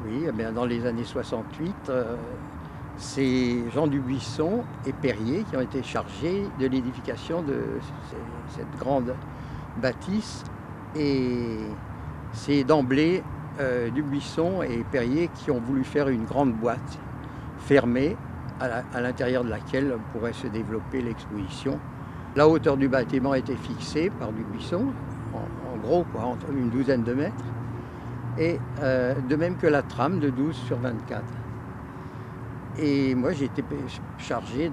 oui, eh bien, dans les années 68, c'est Jean Dubuisson et Perrier qui ont été chargés de l'édification de cette grande bâtisse. Et c'est d'emblée Dubuisson et Perrier qui ont voulu faire une grande boîte fermée à l'intérieur de laquelle pourrait se développer l'exposition. La hauteur du bâtiment a été fixée par Dubuisson, en gros, quoi, entre une douzaine de mètres, et de même que la trame de 12 sur 24. Et moi, j'ai été chargé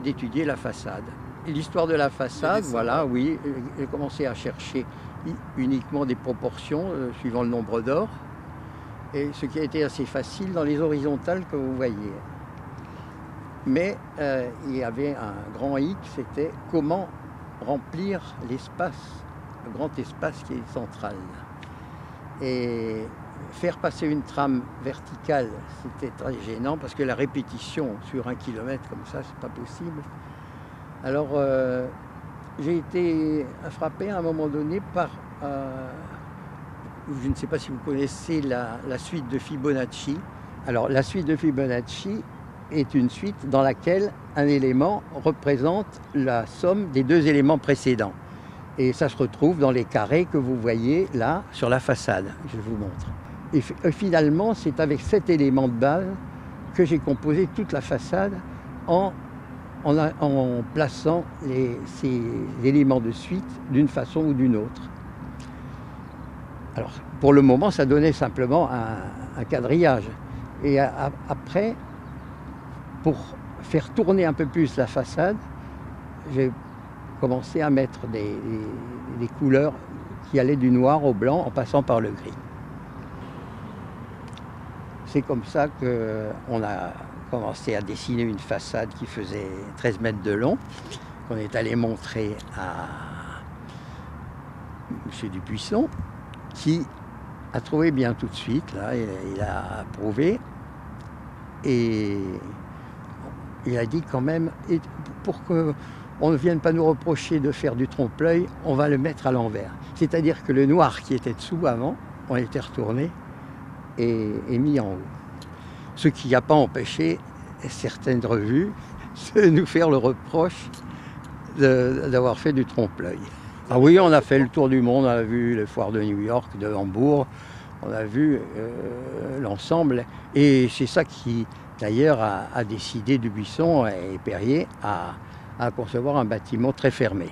d'étudier la façade. L'histoire de la façade, voilà, oui, j'ai commencé à chercher uniquement des proportions suivant le nombre d'or, et ce qui a été assez facile dans les horizontales que vous voyez. Mais il y avait un grand hic, c'était comment remplir l'espace, le grand espace qui est central. Et faire passer une trame verticale, c'était très gênant parce que la répétition sur 1 kilomètre comme ça, c'est pas possible. Alors j'ai été frappé à un moment donné par, je ne sais pas si vous connaissez la suite de Fibonacci. Alors la suite de Fibonacci est une suite dans laquelle un élément représente la somme des deux éléments précédents. Et ça se retrouve dans les carrés que vous voyez là sur la façade. Je vous montre. Et finalement, c'est avec cet élément de base que j'ai composé toute la façade en plaçant ces éléments de suite d'une façon ou d'une autre. Alors, pour le moment, ça donnait simplement un quadrillage. Et après, pour faire tourner un peu plus la façade, j'ai commencé à mettre des couleurs qui allaient du noir au blanc en passant par le gris. C'est comme ça qu'on a commencé à dessiner une façade qui faisait 13 mètres de long, qu'on est allé montrer à M. Dubuisson, qui a trouvé bien tout de suite, là, il a approuvé, et il a dit quand même, pour qu'on ne vienne pas nous reprocher de faire du trompe-l'œil, on va le mettre à l'envers. C'est-à-dire que le noir qui était dessous avant, on était retourné et mis en haut. Ce qui n'a pas empêché certaines revues de nous faire le reproche d'avoir fait du trompe-l'œil. Ah oui, on a fait le tour du monde, on a vu les foires de New York, de Hambourg, on a vu l'ensemble. Et c'est ça qui, d'ailleurs, a décidé Dubuisson et Perrier à concevoir un bâtiment très fermé.